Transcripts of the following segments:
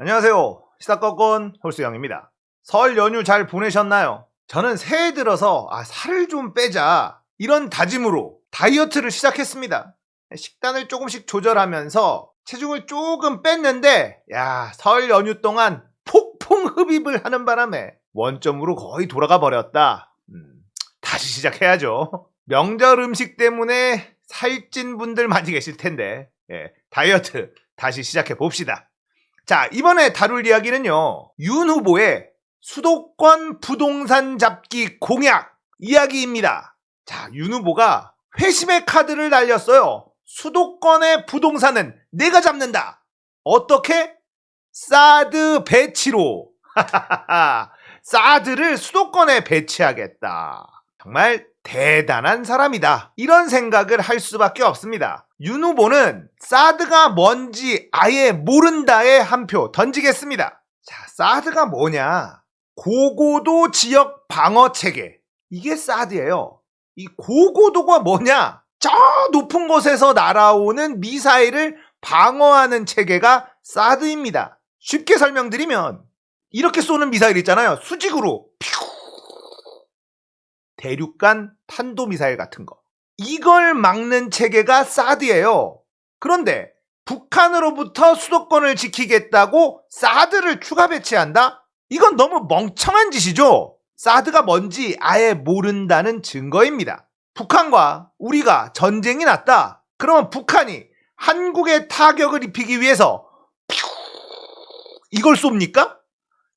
안녕하세요. 시사건건 홀수영입니다. 설 연휴 잘 보내셨나요? 저는 새해 들어서 살을 좀 빼자 이런 다짐으로 다이어트를 시작했습니다. 식단을 조금씩 조절하면서 체중을 조금 뺐는데 설 연휴 동안 폭풍 흡입을 하는 바람에 원점으로 거의 돌아가 버렸다. 다시 시작해야죠. 명절 음식 때문에 살찐 분들 많이 계실 텐데 다이어트 다시 시작해 봅시다. 자, 이번에 다룰 이야기는요, 윤 후보의 수도권 부동산 잡기 공약 이야기입니다. 자, 윤 후보가 회심의 카드를 날렸어요. 수도권의 부동산은 내가 잡는다. 어떻게? 사드 배치로. 사드를 수도권에 배치하겠다. 정말 대단한 사람이다. 이런 생각을 할 수밖에 없습니다. 윤 후보는 사드가 뭔지 아예 모른다에 한 표 던지겠습니다. 자, 사드가 뭐냐? 고고도 지역 방어 체계. 이게 사드예요. 이 고고도가 뭐냐? 저 높은 곳에서 날아오는 미사일을 방어하는 체계가 사드입니다. 쉽게 설명드리면 이렇게 쏘는 미사일 있잖아요. 수직으로 대륙간 탄도미사일 같은 거. 이걸 막는 체계가 사드예요. 그런데 북한으로부터 수도권을 지키겠다고 사드를 추가 배치한다? 이건 너무 멍청한 짓이죠. 사드가 뭔지 아예 모른다는 증거입니다. 북한과 우리가 전쟁이 났다. 그러면 북한이 한국에 타격을 입히기 위해서 이걸 쏩니까?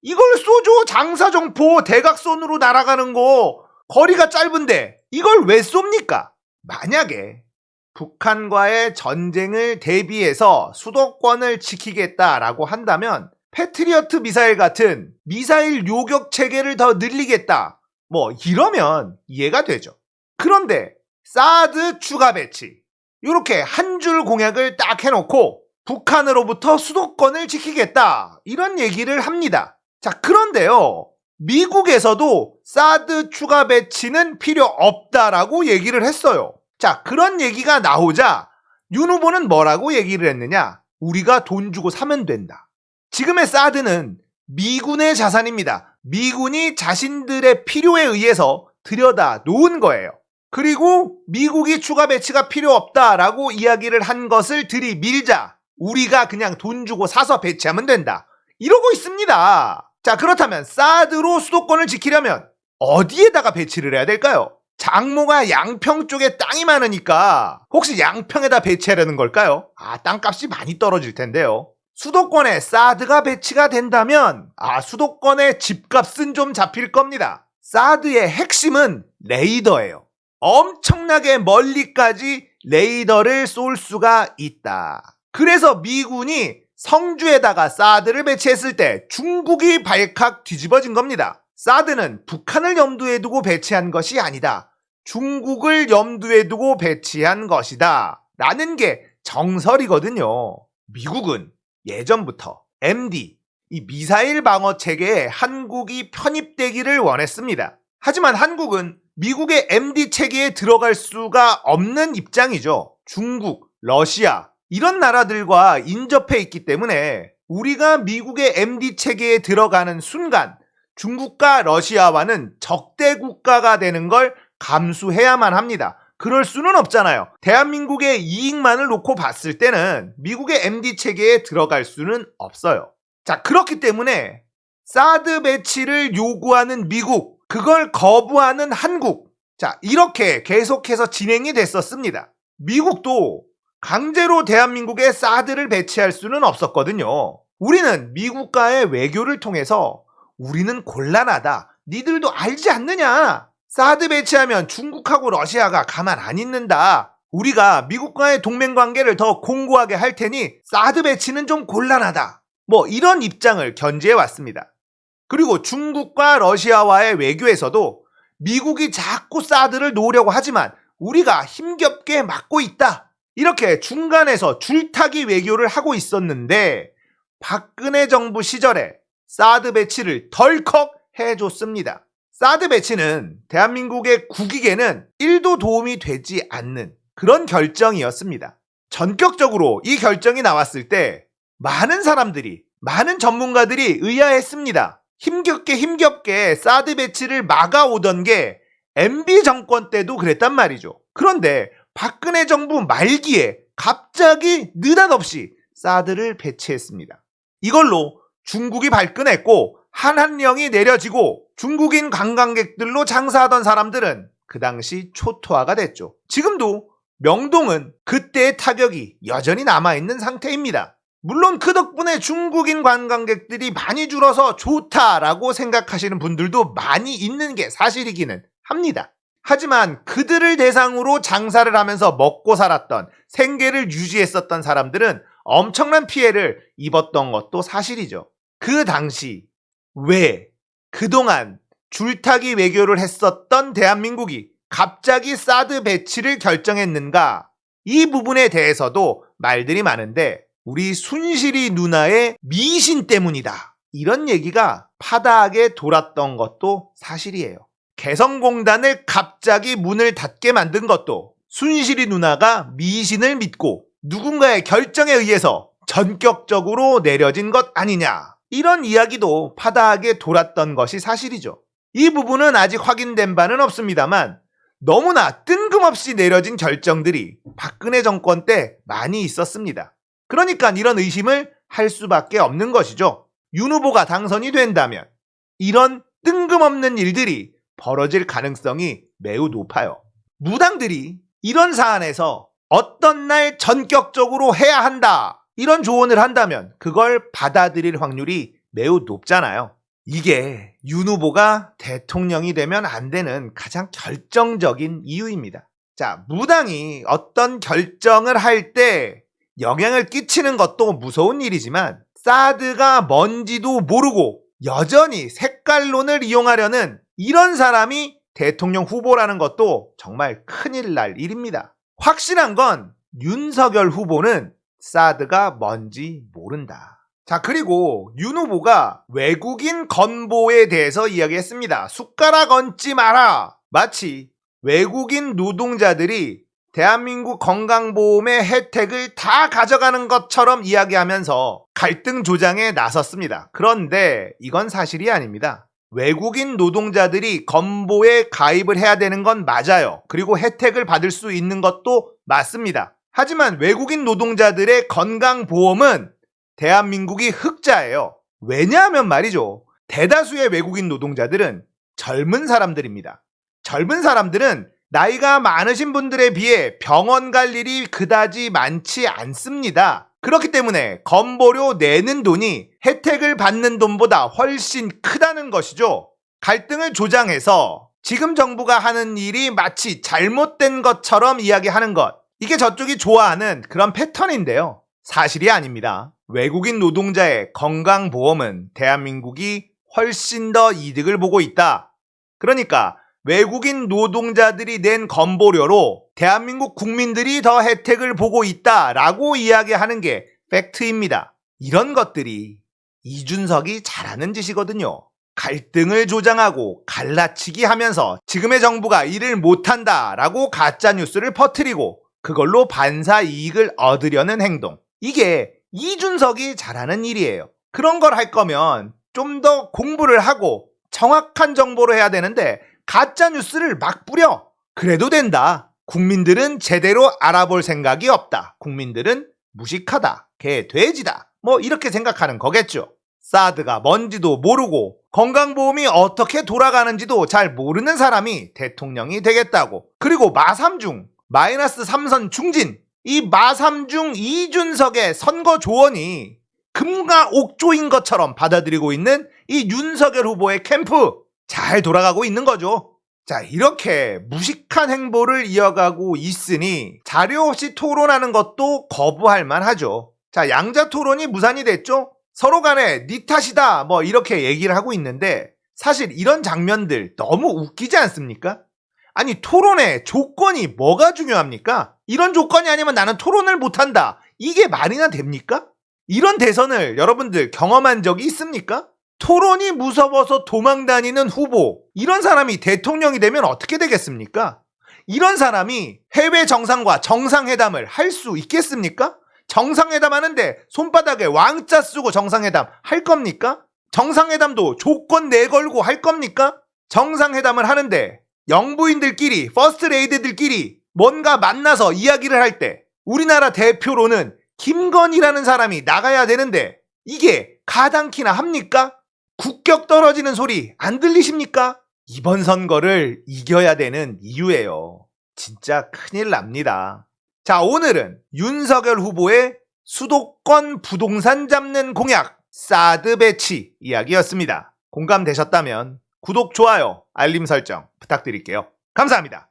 이걸 쏘죠. 장사정포 대각선으로 날아가는 거. 거리가 짧은데 이걸 왜 쏩니까? 만약에 북한과의 전쟁을 대비해서 수도권을 지키겠다라고 한다면 패트리어트 미사일 같은 미사일 요격 체계를 더 늘리겠다. 이러면 이해가 되죠. 그런데 사드 추가 배치. 이렇게 한 줄 공약을 딱 해놓고 북한으로부터 수도권을 지키겠다. 이런 얘기를 합니다. 자, 그런데요. 미국에서도 사드 추가 배치는 필요 없다라고 얘기를 했어요. 자, 그런 얘기가 나오자 윤 후보는 뭐라고 얘기를 했느냐? 우리가 돈 주고 사면 된다. 지금의 사드는 미군의 자산입니다. 미군이 자신들의 필요에 의해서 들여다 놓은 거예요. 그리고 미국이 추가 배치가 필요 없다라고 이야기를 한 것을 들이밀자 우리가 그냥 돈 주고 사서 배치하면 된다. 이러고 있습니다. 자, 그렇다면 사드로 수도권을 지키려면 어디에다가 배치를 해야 될까요? 장모가 양평 쪽에 땅이 많으니까 혹시 양평에다 배치하려는 걸까요? 땅값이 많이 떨어질 텐데요. 수도권에 사드가 배치가 된다면 수도권의 집값은 좀 잡힐 겁니다. 사드의 핵심은 레이더예요. 엄청나게 멀리까지 레이더를 쏠 수가 있다. 그래서 미군이 성주에다가 사드를 배치했을 때 중국이 발칵 뒤집어진 겁니다. 사드는 북한을 염두에 두고 배치한 것이 아니다. 중국을 염두에 두고 배치한 것이다. 라는 게 정설이거든요. 미국은 예전부터 MD, 이 미사일 방어 체계에 한국이 편입되기를 원했습니다. 하지만 한국은 미국의 MD 체계에 들어갈 수가 없는 입장이죠. 중국, 러시아, 이런 나라들과 인접해 있기 때문에 우리가 미국의 MD 체계에 들어가는 순간 중국과 러시아와는 적대 국가가 되는 걸 감수해야만 합니다. 그럴 수는 없잖아요. 대한민국의 이익만을 놓고 봤을 때는 미국의 MD 체계에 들어갈 수는 없어요. 자, 그렇기 때문에 사드 배치를 요구하는 미국, 그걸 거부하는 한국. 자, 이렇게 계속해서 진행이 됐었습니다. 미국도 강제로 대한민국에 사드를 배치할 수는 없었거든요. 우리는 미국과의 외교를 통해서 우리는 곤란하다. 니들도 알지 않느냐? 사드 배치하면 중국하고 러시아가 가만 안 있는다. 우리가 미국과의 동맹관계를 더 공고하게 할 테니 사드 배치는 좀 곤란하다. 이런 입장을 견지해 왔습니다. 그리고 중국과 러시아와의 외교에서도 미국이 자꾸 사드를 놓으려고 하지만 우리가 힘겹게 막고 있다. 이렇게 중간에서 줄타기 외교를 하고 있었는데 박근혜 정부 시절에 사드 배치를 덜컥 해줬습니다. 사드 배치는 대한민국의 국익에는 1도 도움이 되지 않는 그런 결정이었습니다. 전격적으로 이 결정이 나왔을 때 많은 사람들이 많은 전문가들이 의아했습니다. 힘겹게 사드 배치를 막아오던 게 MB 정권 때도 그랬단 말이죠. 그런데 박근혜 정부 말기에 갑자기 느닷없이 사드를 배치했습니다. 이걸로 중국이 발끈했고 한한령이 내려지고 중국인 관광객들로 장사하던 사람들은 그 당시 초토화가 됐죠. 지금도 명동은 그때의 타격이 여전히 남아있는 상태입니다. 물론 그 덕분에 중국인 관광객들이 많이 줄어서 좋다라고 생각하시는 분들도 많이 있는 게 사실이기는 합니다. 하지만 그들을 대상으로 장사를 하면서 먹고 살았던, 생계를 유지했었던 사람들은 엄청난 피해를 입었던 것도 사실이죠. 그 당시 왜 그동안 줄타기 외교를 했었던 대한민국이 갑자기 사드 배치를 결정했는가? 이 부분에 대해서도 말들이 많은데 우리 순실이 누나의 미신 때문이다. 이런 얘기가 파다하게 돌았던 것도 사실이에요. 개성공단을 갑자기 문을 닫게 만든 것도 순실이 누나가 미신을 믿고 누군가의 결정에 의해서 전격적으로 내려진 것 아니냐. 이런 이야기도 파다하게 돌았던 것이 사실이죠. 이 부분은 아직 확인된 바는 없습니다만 너무나 뜬금없이 내려진 결정들이 박근혜 정권 때 많이 있었습니다. 그러니까 이런 의심을 할 수밖에 없는 것이죠. 윤 후보가 당선이 된다면 이런 뜬금없는 일들이 벌어질 가능성이 매우 높아요. 무당들이 이런 사안에서 어떤 날 전격적으로 해야 한다, 이런 조언을 한다면 그걸 받아들일 확률이 매우 높잖아요. 이게 윤 후보가 대통령이 되면 안 되는 가장 결정적인 이유입니다. 자, 무당이 어떤 결정을 할 때 영향을 끼치는 것도 무서운 일이지만 사드가 뭔지도 모르고 여전히 색깔론을 이용하려는 이런 사람이 대통령 후보라는 것도 정말 큰일 날 일입니다. 확실한 건 윤석열 후보는 사드가 뭔지 모른다. 자, 그리고 윤 후보가 외국인 건보에 대해서 이야기했습니다. 숟가락 얹지 마라. 마치 외국인 노동자들이 대한민국 건강보험의 혜택을 다 가져가는 것처럼 이야기하면서 갈등 조장에 나섰습니다. 그런데 이건 사실이 아닙니다. 외국인 노동자들이 건보에 가입을 해야 되는 건 맞아요. 그리고 혜택을 받을 수 있는 것도 맞습니다. 하지만 외국인 노동자들의 건강보험은 대한민국이 흑자예요. 왜냐하면 말이죠, 대다수의 외국인 노동자들은 젊은 사람들입니다. 젊은 사람들은 나이가 많으신 분들에 비해 병원 갈 일이 그다지 많지 않습니다. 그렇기 때문에 건보료 내는 돈이 혜택을 받는 돈보다 훨씬 크다는 것이죠. 갈등을 조장해서 지금 정부가 하는 일이 마치 잘못된 것처럼 이야기하는 것, 이게 저쪽이 좋아하는 그런 패턴인데요. 사실이 아닙니다. 외국인 노동자의 건강보험은 대한민국이 훨씬 더 이득을 보고 있다. 그러니까 외국인 노동자들이 낸 건보료로 대한민국 국민들이 더 혜택을 보고 있다라고 이야기하는 게 팩트입니다. 이런 것들이 이준석이 잘하는 짓이거든요. 갈등을 조장하고 갈라치기 하면서 지금의 정부가 일을 못한다라고 가짜뉴스를 퍼뜨리고 그걸로 반사 이익을 얻으려는 행동. 이게 이준석이 잘하는 일이에요. 그런 걸 할 거면 좀 더 공부를 하고 정확한 정보로 해야 되는데 가짜뉴스를 막 뿌려. 그래도 된다. 국민들은 제대로 알아볼 생각이 없다. 국민들은 무식하다. 개 돼지다. 뭐 이렇게 생각하는 거겠죠. 사드가 뭔지도 모르고 건강보험이 어떻게 돌아가는지도 잘 모르는 사람이 대통령이 되겠다고. 그리고 마삼중, -3선 중진, 이 마삼중 이준석의 선거 조언이 금과 옥조인 것처럼 받아들이고 있는 이 윤석열 후보의 캠프, 잘 돌아가고 있는 거죠. 자, 이렇게 무식한 행보를 이어가고 있으니 자료 없이 토론하는 것도 거부할 만하죠. 자, 양자 토론이 무산이 됐죠. 서로 간에 네 탓이다 뭐 이렇게 얘기를 하고 있는데 사실 이런 장면들 너무 웃기지 않습니까? 아니, 토론의 조건이 뭐가 중요합니까? 이런 조건이 아니면 나는 토론을 못한다. 이게 말이나 됩니까? 이런 대선을 여러분들 경험한 적이 있습니까? 토론이 무서워서 도망다니는 후보, 이런 사람이 대통령이 되면 어떻게 되겠습니까? 이런 사람이 해외 정상과 정상회담을 할 수 있겠습니까? 정상회담 하는데 손바닥에 왕자 쓰고 정상회담 할 겁니까? 정상회담도 조건 내걸고 할 겁니까? 정상회담을 하는데 영부인들끼리, 퍼스트레이드들끼리 뭔가 만나서 이야기를 할 때 우리나라 대표로는 김건희라는 사람이 나가야 되는데 이게 가당키나 합니까? 국격 떨어지는 소리 안 들리십니까? 이번 선거를 이겨야 되는 이유예요. 진짜 큰일 납니다. 자, 오늘은 윤석열 후보의 수도권 부동산 잡는 공약, 사드 배치 이야기였습니다. 공감되셨다면 구독, 좋아요, 알림 설정 부탁드릴게요. 감사합니다.